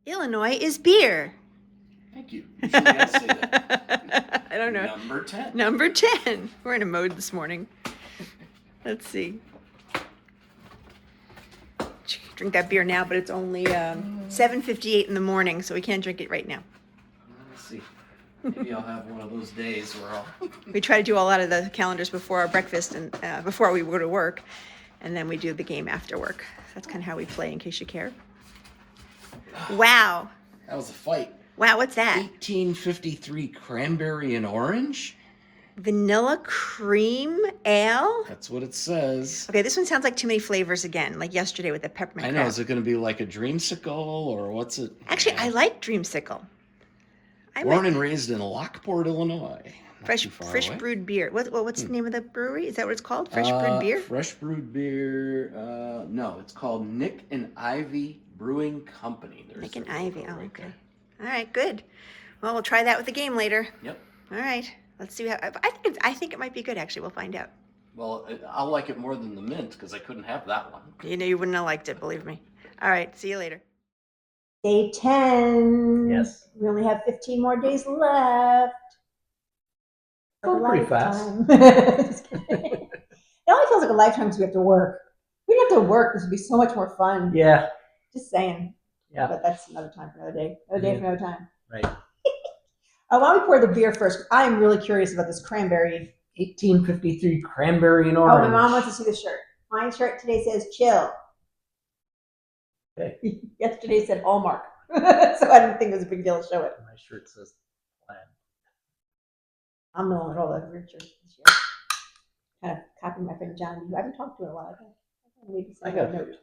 Illinois is beer. Thank you. Usually I say that. I don't know. Number 10. Number 10. We're in a mode this morning. Let's see. Drink that beer now, but it's only 7:58 in the morning, so we can't drink it right now. Let's see. Maybe I'll have one of those days where I'll... We try to do a lot of the calendars before our breakfast and before we go to work, and then we do the game after work. That's kind of how we play, in case you care. Wow. That was a fight. Wow, what's that? 1853 cranberry and orange? Vanilla cream ale? That's what it says. Okay, this one sounds like too many flavors again, like yesterday with the peppermint I know. crab. Is it going to be like a dreamsicle or what's it? Actually, I like dreamsicle. Born and raised in Lockport, Illinois. Fresh brewed beer. What's the name of the brewery? Is that what it's called? Fresh brewed beer? Fresh brewed beer. No, it's called Nick and Ivy Brewing Company. Nick and Ivy. Oh, okay. All right, good. Well, we'll try that with the game later. Yep. All right. Let's see how. I think it might be good. Actually, we'll find out. Well, I'll like it more than the mint because I couldn't have that one. You know, you wouldn't have liked it. Believe me. All right. See you later. Day 10. Yes. We only have 15 more days left. Going pretty fast. Just kidding. It only feels like a lifetime because we have to work. We didn't have to work. This would be so much more fun. Yeah. Just saying. Yeah. But that's another time for another day. Another day for another time. Right. Why don't we pour the beer first? I am really curious about this cranberry. 1853 cranberry and orange. Oh, my mom wants to see the shirt. My shirt today says chill. Okay. Yesterday said Hallmark. So I didn't think it was a big deal to show it. My shirt says plan. I'm the one with all the Richard this year. Kind of copying my friend John, who I haven't talked to in a while. I got a note.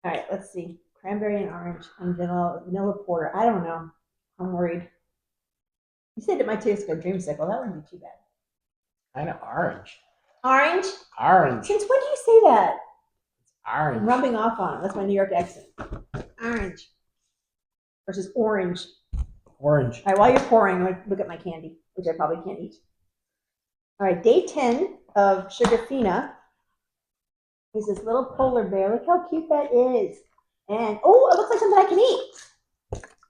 All right, let's see. Cranberry and orange and vanilla porter. I don't know. I'm worried. You said it might taste like a dreamsicle. That wouldn't be too bad. Kind of orange. Orange? Orange. Since when do you say that? It's orange. I'm rubbing off on it. That's my New York accent. Orange versus orange. Orange. All right, while you're pouring, I'm going to look at my candy, which I probably can't eat. All right, day 10 of Sugarfina is this little polar bear. Look how cute that is. And, oh, it looks like something I can eat.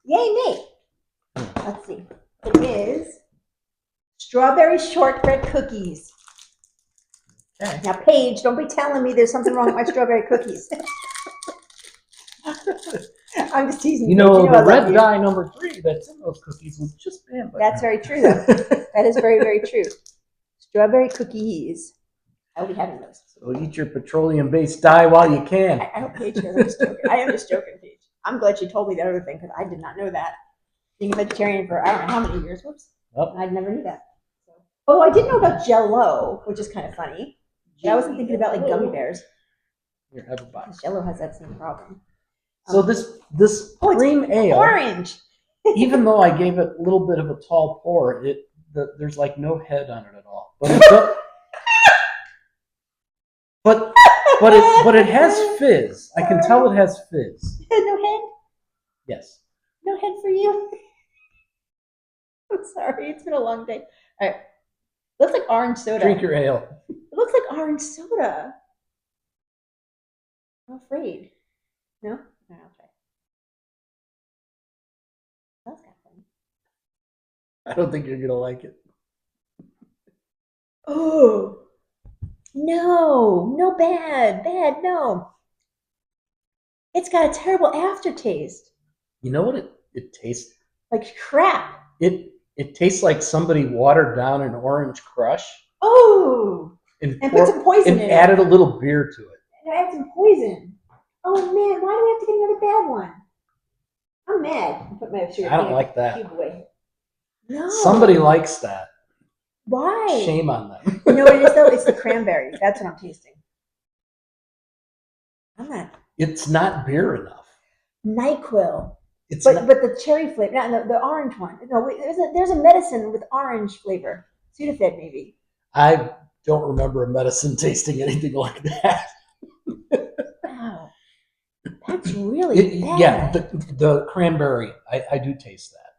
Yay, me. Let's see. It is strawberry shortbread cookies. Okay. Now, Paige, don't be telling me there's something wrong with my strawberry cookies. I'm just teasing you. You know the red dye number 3 that's in those cookies was just banned. That's very true, though. That is very, very true. Strawberry cookies. I'll be having those. So eat your petroleum-based dye while you can. I don't, Paige. I'm just joking. I am just joking, Paige. I'm glad she told me that other thing because I did not know that. Being a vegetarian for I don't know how many years. Whoops. Yep. I never knew that. Oh, I did know about Jell-O, which is kind of funny. But I wasn't thinking about like gummy bears. Here, have a box. Jell-O has that same problem. So this cream ale, orange. even though I gave it a little bit of a tall pour, there's like no head on it at all. But it does, but it has fizz. I can tell it has fizz. No head. Yes. No head for you. I'm sorry. It's been a long day. All right. Looks like orange soda. Drink your ale. It looks like orange soda. I'm afraid. No? All right, I'll try. That's kind of funny. I don't think you're gonna like it. Oh. No. No, bad. Bad, no. It's got a terrible aftertaste. You know what it tastes? Like crap. It tastes like somebody watered down an orange crush. Oh. And put some poison in it. And added a little beer to it. And add some poison. Oh man, why do we have to get another bad one? I'm mad. I put my sugar I don't like that. cube away. No. Somebody likes that. Why? Shame on them. You know what it is though? It's the cranberry. That's what I'm tasting. I'm not. It's not beer enough. NyQuil. It's but the cherry flavor, not the orange one. No, wait, there's a medicine with orange flavor. Sudafed maybe. I don't remember a medicine tasting anything like that. Wow. That's really bad. Yeah, the cranberry, I do taste that.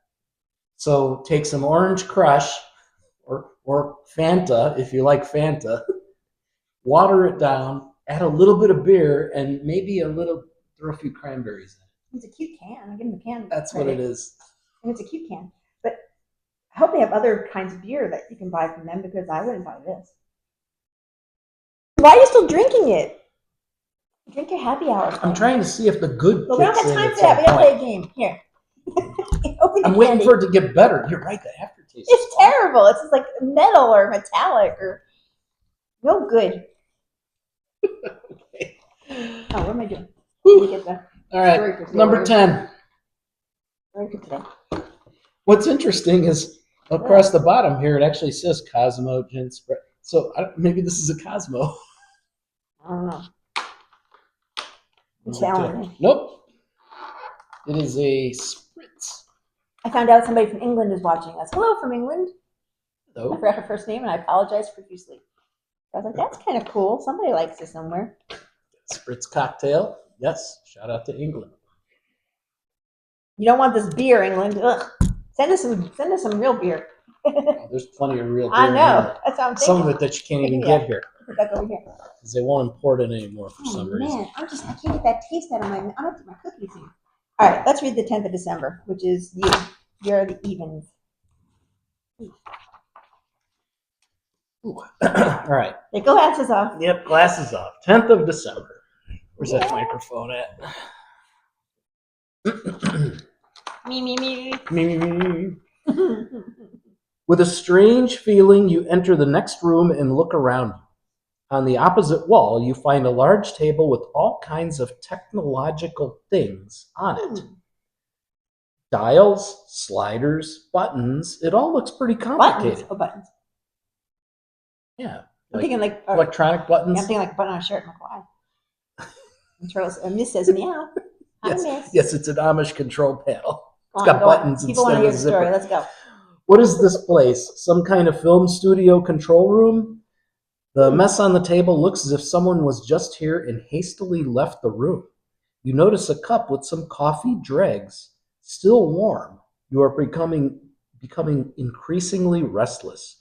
So take some orange crush or Fanta, if you like Fanta, water it down, add a little bit of beer, and maybe throw a few cranberries in. It's a cute can. I give them the can. That's what it is. And it's a cute can. But I hope they have other kinds of beer that you can buy from them because I wouldn't buy this. Why are you still drinking it? Drink your happy hour. I'm trying to see if the good But we don't kicks have in time at for that. some We gotta point. play a game. Here. Open the I'm waiting candy. for it to get better. You're right. The aftertaste. It's is awful. terrible. It's just like metal or metallic or no good. Okay. Oh, what am I doing? Whew. Let me get the All right. story for Number 10. Story for today. What's interesting is across the bottom here, it actually says Cosmo Gin Spread. So maybe this is a Cosmo. I don't know. Number Challenge. 10. Nope. It is a Spritz. I found out somebody from England is watching us. Hello from England. I Nope. forgot her first name and I apologize profusely. I was like, that's kind of cool. Somebody likes it somewhere. Spritz cocktail. Yes. Shout out to England. You don't want this beer, England. Ugh. Send us some real beer. Oh, there's plenty of real beer. I in know. here. That's what I'm Some thinking. of it that you can't even Yeah. get here Put that over here. because they won't import it anymore for some Oh reason. man, I can't get that taste out of my. I'm gonna put my cookies in. All right, let's read the 10th of December, which is you. You're the evens. Ooh. All right. They go glasses off. Yep, glasses off. 10th of December. Where's that microphone at? Me. Me. With a strange feeling, you enter the next room and look around you. On the opposite wall, you find a large table with all kinds of technological things on it. Dials, sliders, buttons. It all looks pretty complicated. Buttons. Yeah. I'm thinking like electronic buttons. Yeah, I'm thinking like a button on a shirt. I'm like, why? Miss says meow. Hi, Miss. Yes, it's an Amish control panel. It's got buttons People want instead to of hear the a story. zipper. Let's go. What is this place? Some kind of film studio control room? The mess on the table looks as if someone was just here and hastily left the room. You notice a cup with some coffee dregs, still warm. You are becoming increasingly restless.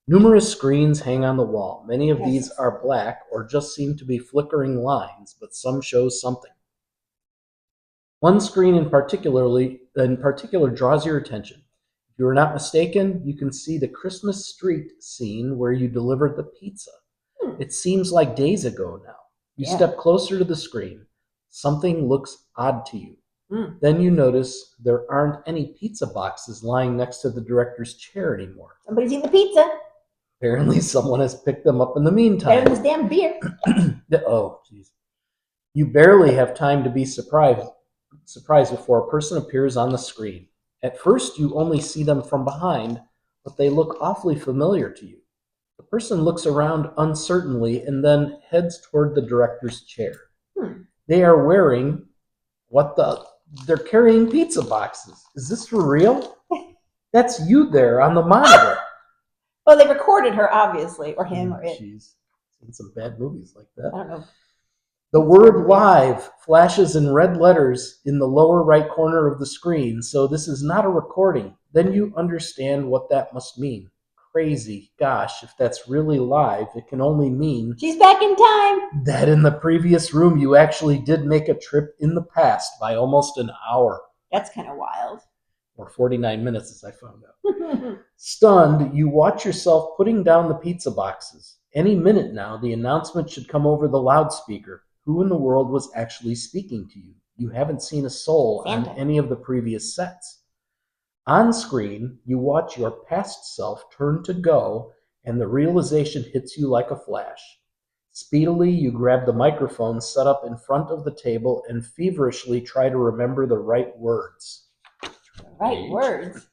Numerous screens hang on the wall. Many of these are black or just seem to be flickering lines, but some show something. One screen in particular draws your attention. If you are not mistaken, you can see the Christmas street scene where you delivered the pizza. It seems like days ago now. You step closer to the screen. Something looks odd to you. Then you notice there aren't any pizza boxes lying next to the director's chair anymore. Somebody's eating the pizza. Apparently someone has picked them up in the meantime. Better than this damn beer. Oh, jeez. You barely have time to be surprised before a person appears on the screen. At first, you only see them from behind, but they look awfully familiar to you. The person looks around uncertainly and then heads toward the director's chair. They are wearing they're carrying pizza boxes. Is this for real? That's you there on the monitor. Well, they recorded her, obviously, or him, or it. She's seen some bad movies like that. I don't know. The word live flashes in red letters in the lower right corner of the screen, so this is not a recording. Then you understand what that must mean. Crazy. Gosh, if that's really live, it can only mean she's back in time. That in the previous room you actually did make a trip in the past by almost an hour. That's kind of wild. Or 49 minutes, as I found out. Stunned, you watch yourself putting down the pizza boxes. Any minute now, the announcement should come over the loudspeaker. Who in the world was actually speaking to you? You haven't seen a soul Santa. on any of the previous sets. On screen, you watch your past self turn to go, and the realization hits you like a flash. Speedily, you grab the microphone set up in front of the table and feverishly try to remember the right words. Right words.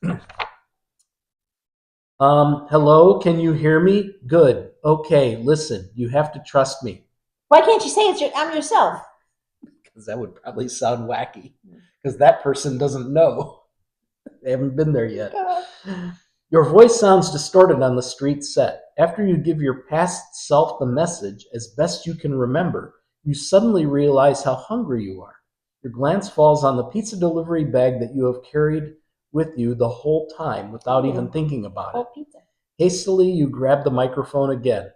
Hello, can you hear me? Good. Okay, listen, you have to trust me. Why can't you say I'm yourself? Because that would probably sound wacky. Because that person doesn't know. They haven't been there yet. Your voice sounds distorted on the street set. After you give your past self the message as best you can remember, you suddenly realize how hungry you are. Your glance falls on the pizza delivery bag that you have carried with you the whole time without even thinking about it. Pizza. Hastily, you grab the microphone again.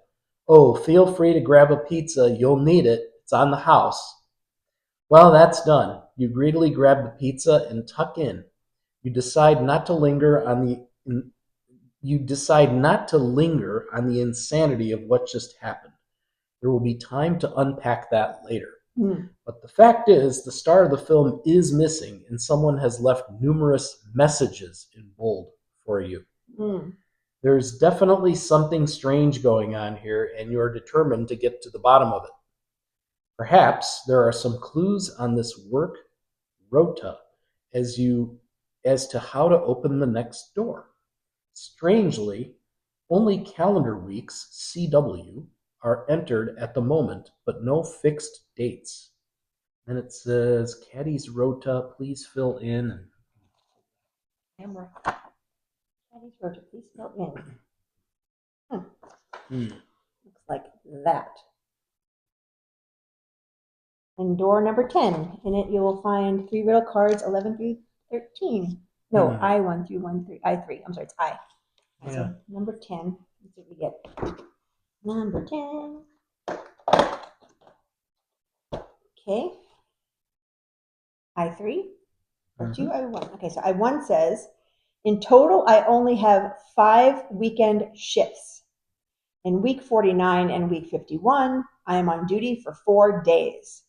Oh, feel free to grab a pizza. You'll need it. It's on the house. Well, that's done. You greedily grab the pizza and tuck in. You decide not to linger on the insanity of what just happened. There will be time to unpack that later. But the fact is, the star of the film is missing, and someone has left numerous messages in bold for you. There's definitely something strange going on here, and you're determined to get to the bottom of it. Perhaps there are some clues on this work rota as to how to open the next door. Strangely, only calendar weeks CW are entered at the moment, but no fixed dates. Then it says, Caddy's rota, please fill in. Camera. Caddy's rota, please fill in. Looks like that. And door number 10. In it, you will find 3 riddle cards, 11 through 13. No, I1 through 1 through I3. I'm sorry, it's I. Yeah. So number 10. Let's see what we get. Number 10. Okay. I3 or 2 I1. Okay, so I1 says, in total, I only have 5 weekend shifts. In week 49 and week 51, I am on duty for 4 days.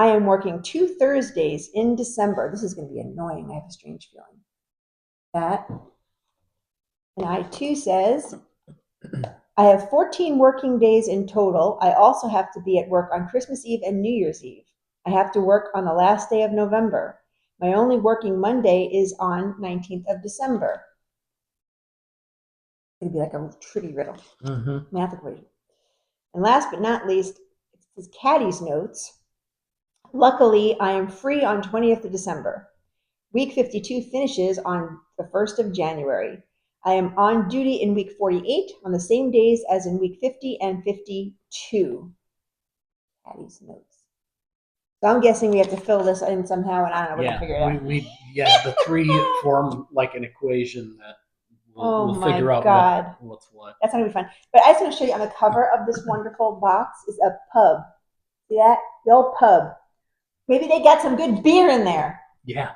I am working 2 Thursdays in December. This is going to be annoying. I have a strange feeling. That. And I2 says, I have 14 working days in total. I also have to be at work on Christmas Eve and New Year's Eve. I have to work on the last day of November. My only working Monday is on 19th of December. It's going to be like a tricky riddle. Math equation. And last but not least, it says Caddy's notes. Luckily, I am free on 20th of December. Week 52 finishes on the 1st of January. I am on duty in week 48 on the same days as in week 50 and 52. Caddy's notes. So I'm guessing we have to fill this in somehow, and I don't know, we're going to figure it out. The 3 form like an equation that we'll figure out what's what. That's going to be fun. But I just want to show you on the cover of this wonderful box is a pub. See that? The old pub. Maybe they got some good beer in there. Yeah.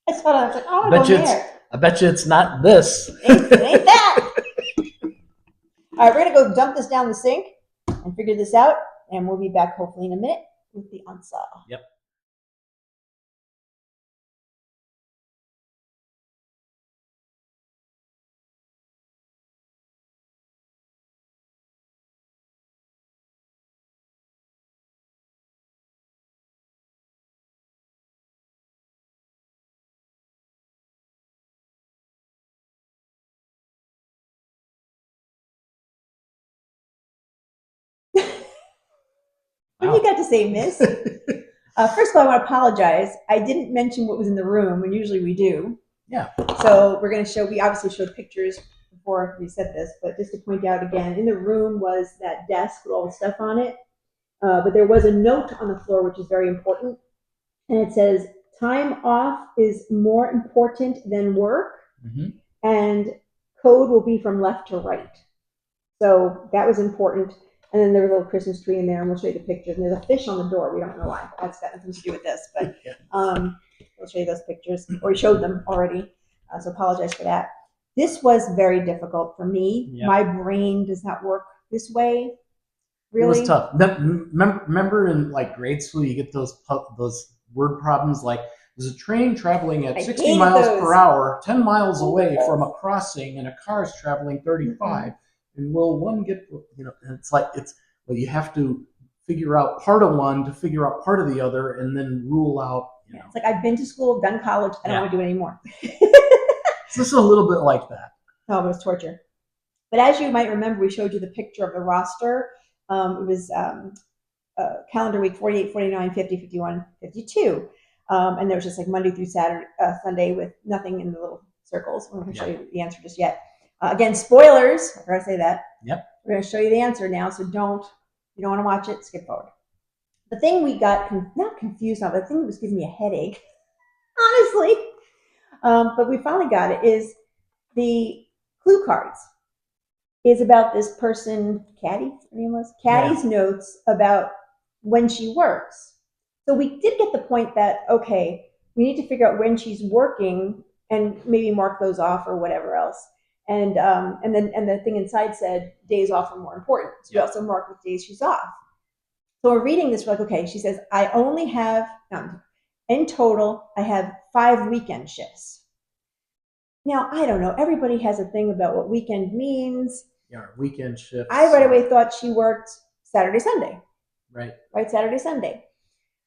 I saw that. I was like, I want to go in there. I bet you it's not this. It ain't that. All right, we're going to go dump this down the sink and figure this out, and we'll be back hopefully in a minute with the unsaw. Yep. What do you got to say, miss? First of all, I want to apologize. I didn't mention what was in the room, and usually we do. Yeah. So we're going to show, we obviously showed pictures before we said this, but just to point out again, in the room was that desk with all the stuff on it. But there was a note on the floor, which is very important. And it says, time off is more important than work. And code will be from left to right. So that was important. And then there was a little Christmas tree in there, and we'll show you the pictures. And there's a fish on the door. We don't know why. That's got nothing to do with this, but we'll show you those pictures. Or we showed them already, so apologize for that. This was very difficult for me. Yep. My brain does not work this way. Really? It was tough. Remember in like grade school, you get those word problems like, there's a train traveling at 60 miles per hour, 10 miles away from a crossing, and a car is traveling 35. And will one get, and it's like, you have to figure out part of one to figure out part of the other, and then rule out. It's like, I've been to school, done college, I don't want to do it anymore. So this is a little bit like that. Oh, it was torture. But as you might remember, we showed you the picture of the roster. It was calendar week 48, 49, 50, 51, 52. And there was just like Monday through Sunday with nothing in the little circles. We're not going to show you the answer just yet. Again, spoilers. I forgot to say that. Yep. We're going to show you the answer now, so you don't want to watch it, skip forward. The thing we got not confused on, but the thing that was giving me a headache, honestly, but we finally got it, is the clue cards. Is about this person, Caddy, her name was? Caddy's notes about when she works. So we did get the point that, okay, we need to figure out when she's working and maybe mark those off or whatever else. And the thing inside said days off are more important. So we also marked what days she's off. So we're reading this, we're like, okay, she says, I only have, in total, I have 5 weekend shifts. Now, I don't know, everybody has a thing about what weekend means. Yeah, weekend shifts. I right away thought she worked Saturday, Sunday. Right. Right, Saturday, Sunday.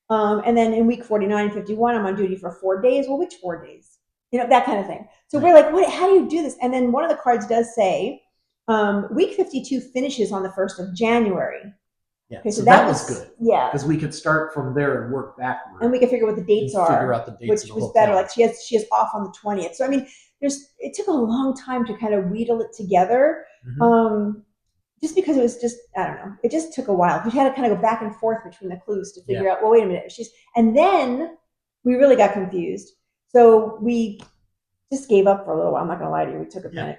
And then in week 49 and 51, I'm on duty for 4 days. Well, which 4 days? That kind of thing. So we're like, what? How do you do this? And then one of the cards does say, week 52 finishes on the 1st of January. Yeah, Okay, so that was good. Yeah. Because we could start from there and work backward. And we could figure what the dates are. Figure out the dates which was better. Like she has off on the 20th. So I mean, it took a long time to kind of wheedle it together. Mm-hmm. Just because it was just, I don't know, it just took a while. We had to kind of go back and forth between the clues to figure out, well, wait a minute. And then we really got confused. So we just gave up for a little while. I'm not going to lie to you. We took a minute.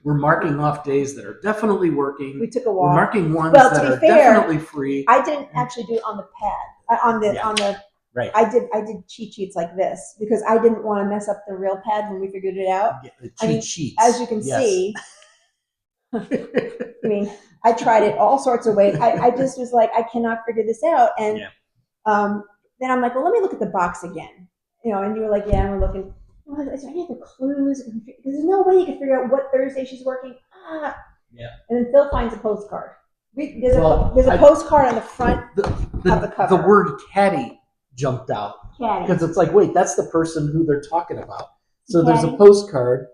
We're marking off days that are definitely working. We took a walk. We're marking ones that are definitely free. I didn't actually do it on the pad, on the right. I did cheat sheets like this because I didn't want to mess up the real pad when we figured it out. Cheat sheets. As you can see, I mean, I tried it all sorts of ways. I just was like, I cannot figure this out. And then I'm like, well, let me look at the box again. And you were like, yeah, and we're looking. Well, is there any other clues? Because there's no way you can figure out what Thursday she's working. And then Phil finds a postcard. There's a postcard on the front of the cover. The word caddy jumped out. Caddy. Because it's like, wait, that's the person who they're talking about. So there's a postcard,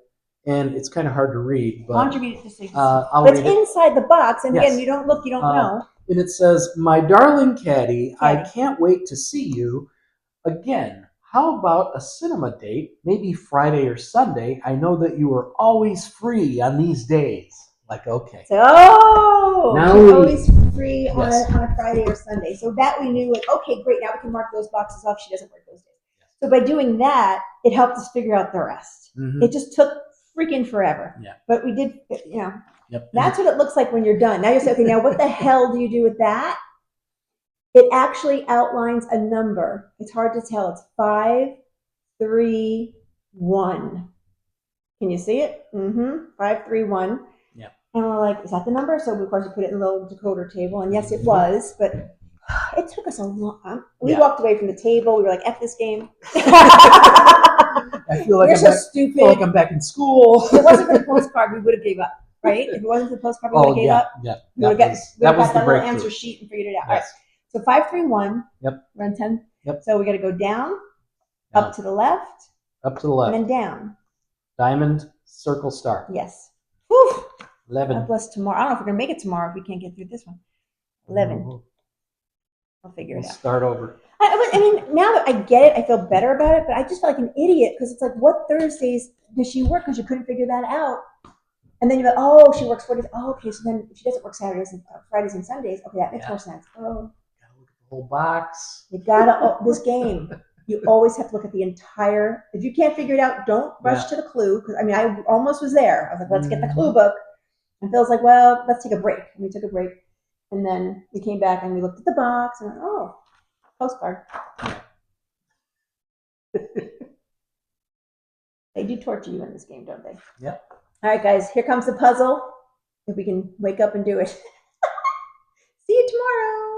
and it's kind of hard to read. But why don't you read it just so you can see? But it's inside the box, and again, you don't look, you don't know. And it says, my darling caddy, I can't wait to see you again. How about a cinema date, maybe Friday or Sunday? I know that you are always free on these days. Like, okay. So, now she's always free on a Friday or Sunday. So that we knew, like, okay, great, now we can mark those boxes off. She doesn't work those days. So by doing that, it helped us figure out the rest. Mm-hmm. It just took freaking forever. Yeah. But we did, that's what it looks like when you're done. Now you say, okay, now what the hell do you do with that? It actually outlines a number. It's hard to tell. It's 5, 3, 1. Can you see it? 5, 3, 1. Yeah. And we're like, is that the number? So of course we put it in the little decoder table, and yes, it was. But it took us a long time. We walked away from the table. We were like, F this game. I feel like You're so stupid. I feel like I'm back in school. If it wasn't for the postcard, we would have gave up. Right? If it wasn't for the postcard, we would have gave up. Yeah. We would have got that little answer sheet and figured it out. Yes. All right. So 5, 3, 1. Yep. Run 10. Yep. So we got to go down, up to the left. Up to the left. And then down. Diamond, circle, star. Yes. Whew. 11. God bless tomorrow. I don't know if we're going to make it tomorrow if we can't get through this one. 11. I'll figure it out. Start over. I mean, now that I get it, I feel better about it, but I just felt like an idiot because it's like, what Thursdays does she work? Because you couldn't figure that out. And then you're like, oh, she works 4 days. Oh, okay. So then if she doesn't work Saturdays and Fridays and Sundays, okay, that makes more sense. Oh. Whole box. You gotta this game. You always have to look at the entire. If you can't figure it out, don't rush to the clue. Because I mean, I almost was there. I was like, let's get the clue book. And Phil's like, well, let's take a break. And we took a break, and then we came back and we looked at the box and went, oh, postcard. They do torture you in this game, don't they? Yep. All right, guys. Here comes the puzzle. If we can wake up and do it. See you tomorrow.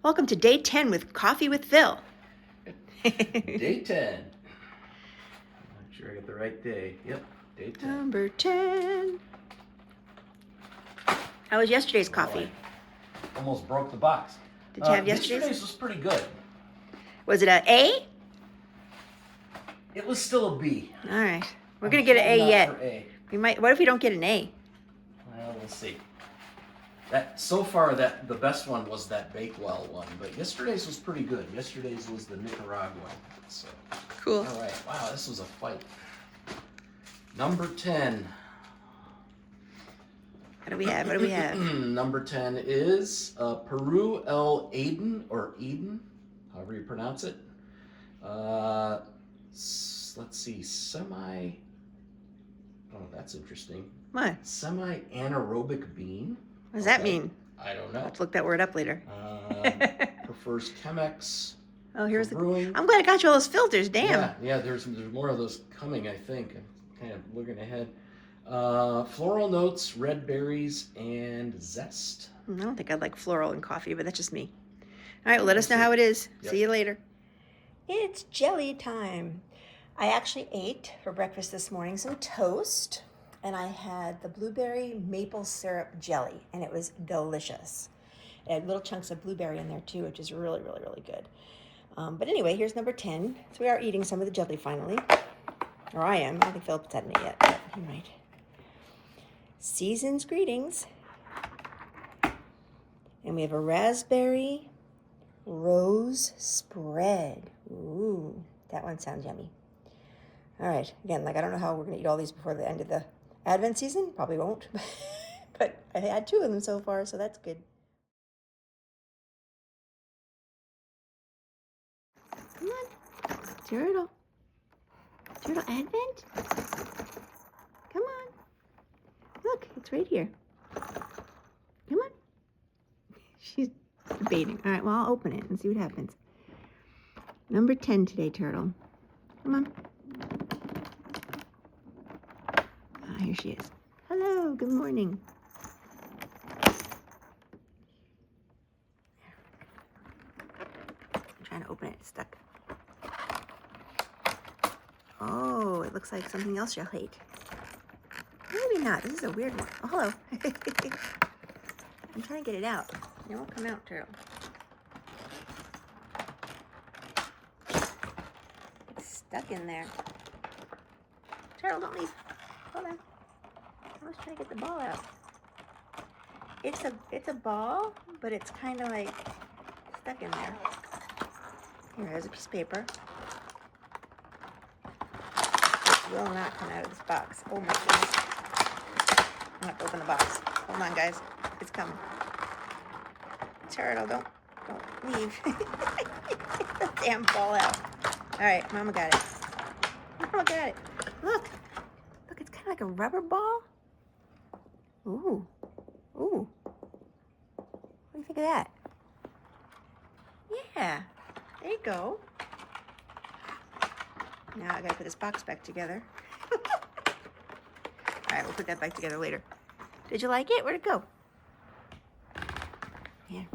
Welcome to day 10 with Coffee with Phil. Day 10. Make sure I get the right day. Yep. Day 10. Number 10. How was yesterday's coffee? I almost broke the box. Did you have yesterday's? Yesterday's was pretty good. Was it an A? It was still a B. All right. We're going to get an A yet. For A. We might. What if we don't get an A? Well, we'll see. So far, the best one was that Bakewell one, but yesterday's was pretty good. Yesterday's was the Nicaraguan. So. Cool. All right. Wow, this was a fight. Number 10. What do we have? What do we have? Number 10 is Peru El Aden, or Eden, however you pronounce it. Let's see, oh, that's interesting. What? Semi-anaerobic bean. What does that mean? I don't know. Let's look that word up later. Prefers Chemex. Oh, here's for the. brewing. I'm glad I got you all those filters. Damn. Yeah, there's more of those coming, I think. I'm kind of looking ahead. Floral notes, red berries, and zest. I don't think I'd like floral in coffee, but that's just me. All right, well, let us know how it is. Yep. See you later. It's jelly time. I actually ate for breakfast this morning some toast, and I had the blueberry maple syrup jelly, and it was delicious. It had little chunks of blueberry in there too, which is really, really, really good. But anyway, here's number 10. So we are eating some of the jelly finally. Or I am. I don't think Philip's had any yet, but he might. Season's greetings. And we have a raspberry rose spread. Ooh, that one sounds yummy. All right, again, I don't know how we're going to eat all these before the end of the Advent season. Probably won't. But I had 2 of them so far, so that's good. Come on, Turtle. Turtle Advent? Come on. Look, it's right here. Come on. She's debating. All right, well, I'll open it and see what happens. Number 10 today, Turtle. Come on. Ah, here she is. Hello, good morning. I'm trying to open it. It's stuck. Oh, it looks like something else you'll hate. Maybe not. This is a weird one. Oh, hello. I'm trying to get it out. It won't come out, Turtle. It's stuck in there. Turtle, don't leave. Hold on. I was trying to get the ball out. It's a ball, but it's kind of like stuck in there. Here's a piece of paper. It will not come out of this box. Oh my goodness. I'm going to open the box. Hold on, guys. It's coming. Turtle, don't leave. Get the damn ball out. All right, Mama got it. Mama got it. Look, it's kind of like a rubber ball. Ooh. What do you think of that? Yeah, there you go. Now I gotta put this box back together. All right, we'll put that back together later. Did you like it? Where'd it go? Here.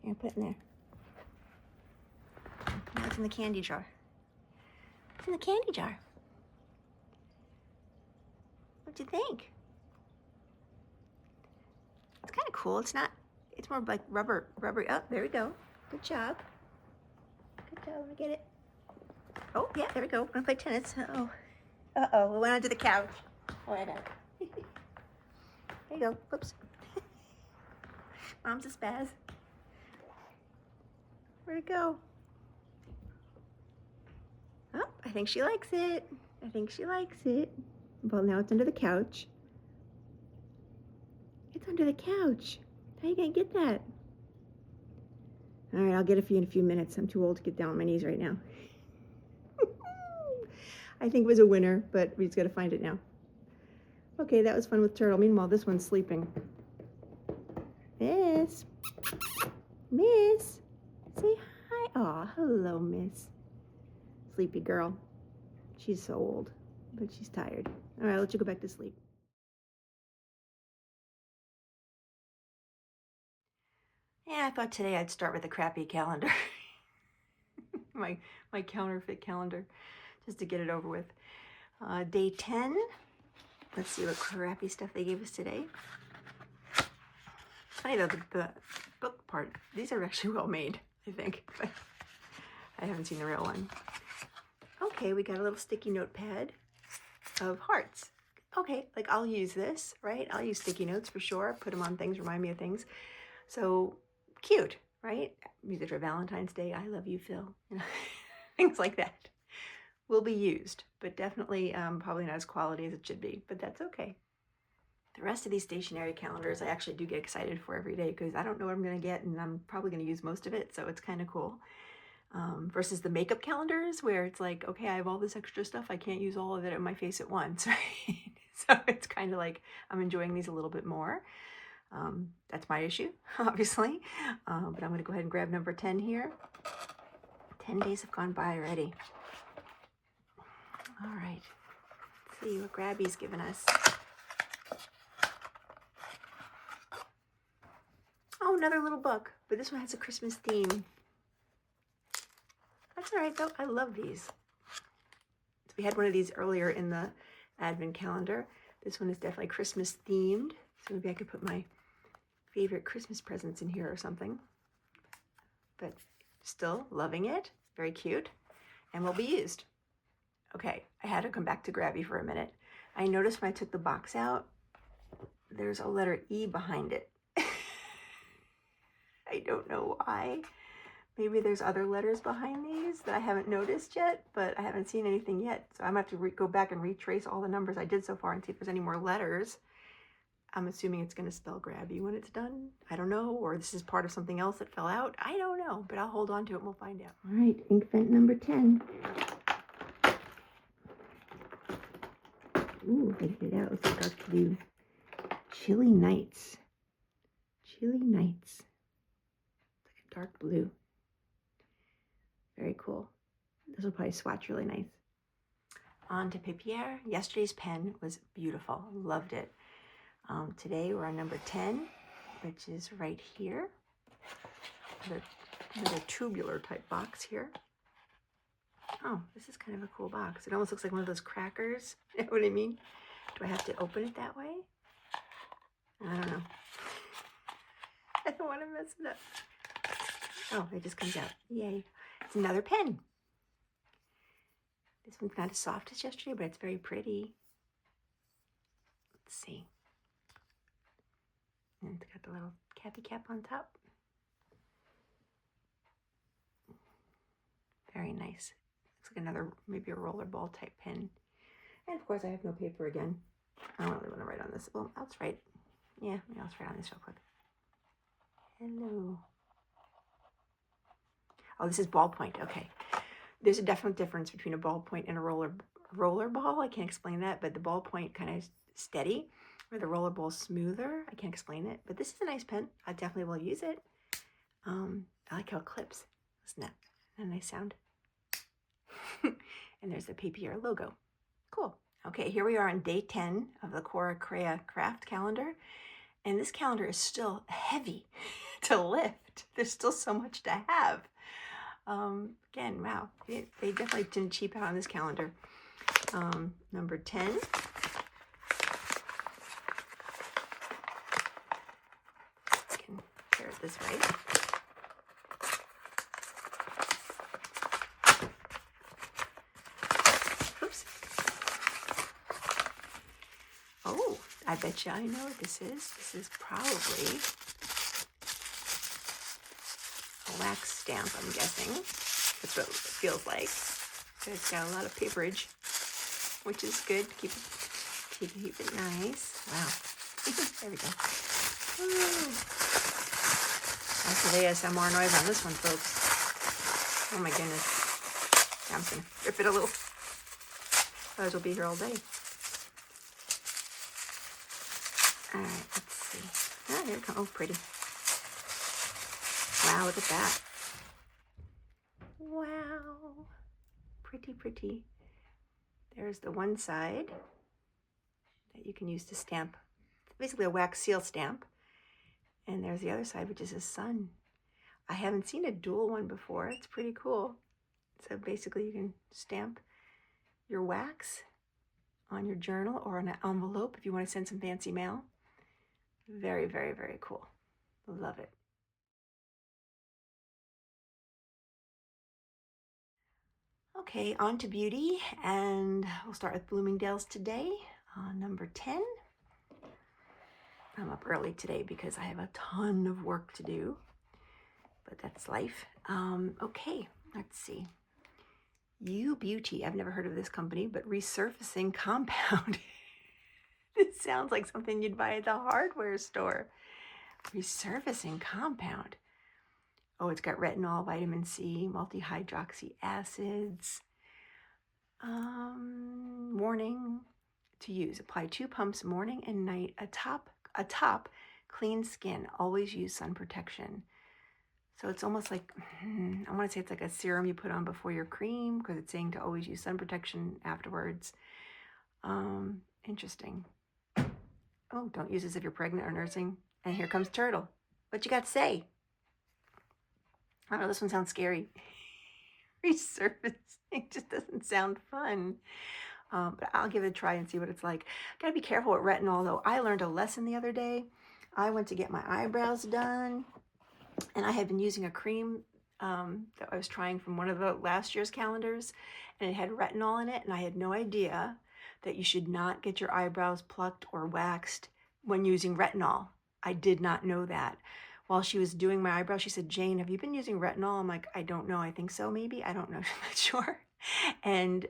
Here, put it in there. Now it's in the candy jar. It's in the candy jar. What'd you think? It's kind of cool. It's not, it's more like rubbery. Oh, there we go. Good job. Good job. Let me get it. Oh, yeah, there we go. We're gonna play tennis. Uh-oh. We went onto the couch. Oh, I got it. There you go. Whoops. Mom's a spaz. Where'd it go? Oh, I think she likes it. Well, now it's under the couch. It's under the couch. How are you gonna get that? All right, I'll get it for you in a few minutes. I'm too old to get down on my knees right now. I think it was a winner, but we just gotta find it now. Okay, that was fun with Turtle. Meanwhile, this one's sleeping. Miss, say hi. Aw, hello, Miss. Sleepy girl. She's so old, but she's tired. All right, I'll let you go back to sleep. Yeah, I thought today I'd start with a crappy calendar. my counterfeit calendar. just to get it over with. Day 10. Let's see what crappy stuff they gave us today. Funny though, the book part, these are actually well made, I think, but I haven't seen the real one. Okay, we got a little sticky notepad of hearts. Okay, like I'll use this, right? I'll use sticky notes for sure. Put them on things, remind me of things. So cute, right? Use it for Valentine's Day. I love you, Phil. You know, things like that will be used, but definitely probably not as quality as it should be, but that's okay. The rest of these stationery calendars I actually do get excited for every day because I don't know what I'm going to get and I'm probably going to use most of it, so it's kind of cool. Versus the makeup calendars where it's like, okay, I have all this extra stuff, I can't use all of it on my face at once, right? So it's kind of like I'm enjoying these a little bit more. That's my issue, obviously, but I'm going to go ahead and grab number 10 here. 10 days have gone by already. All right, let's see what Grabby's given us. Oh, another little book, but this one has a Christmas theme. That's all right though, I love these. So we had one of these earlier in the advent calendar. This one is definitely Christmas themed, so maybe I could put my favorite Christmas presents in here or something. But still loving it, very cute, and will be used. Okay, I had to come back to Grabby for a minute. I noticed when I took the box out, there's a letter E behind it. I don't know why. Maybe there's other letters behind these that I haven't noticed yet, but I haven't seen anything yet. So I'm gonna have to go back and retrace all the numbers I did so far and see if there's any more letters. I'm assuming it's gonna spell Grabby when it's done. I don't know, or this is part of something else that fell out. I don't know, but I'll hold on to it and we'll find out. All right, ink vent number 10. Ooh, I get it out. It's dark blue. Chilly Nights. Chilly Nights. It's like a dark blue. Very cool. This will probably swatch really nice. On to papier. Yesterday's pen was beautiful. Loved it. Today we're on number 10, which is right here. Another tubular type box here. Oh, this is kind of a cool box. It almost looks like one of those crackers. You know what I mean? Do I have to open it that way? I don't know. I don't want to mess it up. Oh, it just comes out. Yay. It's another pen. This one's not as soft as yesterday, but it's very pretty. Let's see. And it's got the little cappy cap on top. Very nice. Looks like another, maybe a rollerball type pen. And of course I have no paper again. I don't really want to write on this. Well, I'll just write. Yeah, maybe I'll just write on this real quick. Hello. Oh, this is ballpoint. Okay. There's a definite difference between a ballpoint and a roller ball. I can't explain that, but the ballpoint kind of steady, where the roller ball's smoother. I can't explain it, but this is a nice pen. I definitely will use it. I like how it clips. Isn't that a nice sound? And there's the papier logo. Cool. Okay, here we are on day 10 of the Cora Crea craft calendar. And this calendar is still heavy to lift. There's still so much to have. Again, wow, they definitely didn't cheap out on this calendar. Number 10. I can tear it this way. Oops. Oh, I bet you I know what this is. This is probably a wax stamp, I'm guessing. That's what it feels like. It's got a lot of paperage, which is good. Keep it nice. Wow. There we go. Woo. Lots of ASMR noise on this one, folks. Oh my goodness. I'm just gonna rip it a little. Otherwise we'll be here all day. All right, let's see. Ah, here it comes. Oh, pretty. Wow, look at that. Wow. Pretty, pretty. There's the one side that you can use to stamp. It's basically a wax seal stamp. And there's the other side, which is a sun. I haven't seen a dual one before. It's pretty cool. So basically you can stamp your wax on your journal or on an envelope if you want to send some fancy mail. Very, very, very cool. Love it. Okay, on to beauty, and we'll start with Bloomingdale's today. Number 10. I'm up early today because I have a ton of work to do, but that's life. Okay, let's see. U Beauty. I've never heard of this company, but resurfacing compound. This sounds like something you'd buy at the hardware store. Resurfacing compound. Oh, it's got retinol, vitamin C, multi-hydroxy acids. Morning to use. Apply 2 pumps morning and night. Atop clean skin. Always use sun protection. So it's almost like, I want to say it's like a serum you put on before your cream, because it's saying to always use sun protection afterwards. Interesting. Oh, don't use this if you're pregnant or nursing. And here comes Turtle. What you got to say? I don't know, this one sounds scary. Resurfacing just doesn't sound fun. But I'll give it a try and see what it's like. Gotta be careful with retinol though. I learned a lesson the other day. I went to get my eyebrows done, and I had been using a cream that I was trying from one of the last year's calendars, and it had retinol in it, and I had no idea that you should not get your eyebrows plucked or waxed when using retinol. I did not know that. While she was doing my eyebrows, she said, "Jane, have you been using retinol?" I'm like, "I don't know. I think so, maybe. I don't know. I'm not sure." And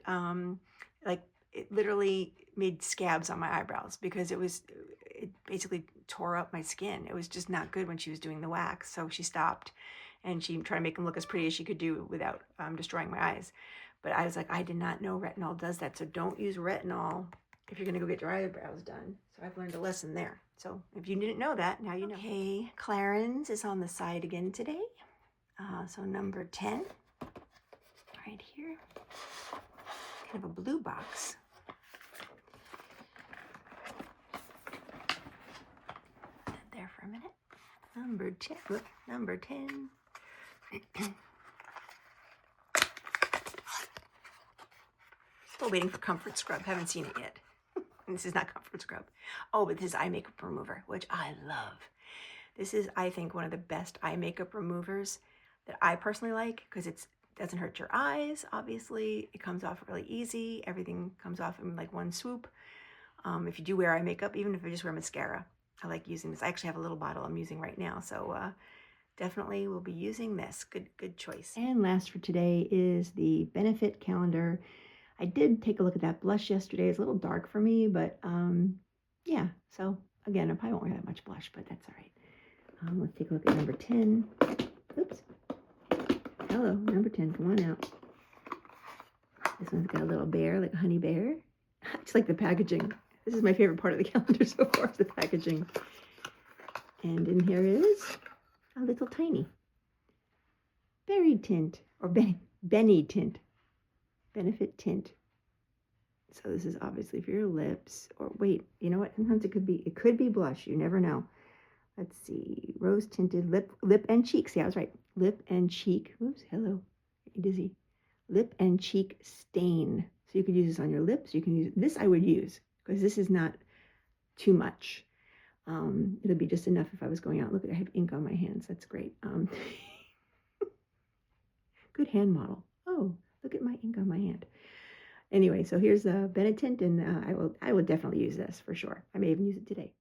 like, it literally made scabs on my eyebrows because it basically tore up my skin. It was just not good when she was doing the wax. So she stopped, and she tried to make them look as pretty as she could do without destroying my eyes. But I was like, I did not know retinol does that. So don't use retinol if you're going to go get your eyebrows done. So I've learned a lesson there. So if you didn't know that, now you know. Okay, Clarins is on the side again today. So number 10, right here. Kind of a blue box. Put that there for a minute. Number 10. Look, number 10. Still waiting for Comfort Scrub. Haven't seen it yet. This is not Comfort Scrub. Oh, but this is eye makeup remover, which I love. This is, I think, one of the best eye makeup removers that I personally like, because it doesn't hurt your eyes, obviously. It comes off really easy. Everything comes off in like one swoop. If you do wear eye makeup, even if I just wear mascara, I like using this. I actually have a little bottle I'm using right now, so definitely will be using this. Good choice. And last for today is the Benefit calendar. I did take a look at that blush yesterday. It's a little dark for me, but yeah. So again, I probably won't wear that much blush, but that's all right. Let's take a look at number 10. Oops. Hello, number 10. Come on out. This one's got a little bear, like a honey bear. I just like the packaging. This is my favorite part of the calendar so far, is the packaging. And in here is a little tiny berry tint, or Benny tint. Benefit tint. So this is obviously for your lips, or wait, you know what? Sometimes it could be blush. You never know. Let's see. Rose tinted lip and cheek. See, I was right. Lip and cheek. Oops, hello. Dizzy. Lip and cheek stain. So you could use this on your lips. You can use this. I would use, because this is not too much. It'll be just enough if I was going out. Look, I have ink on my hands. That's great. Good hand model. Oh, look at my ink on my hand. Anyway, so here's Benetint, and I will definitely use this for sure. I may even use it today.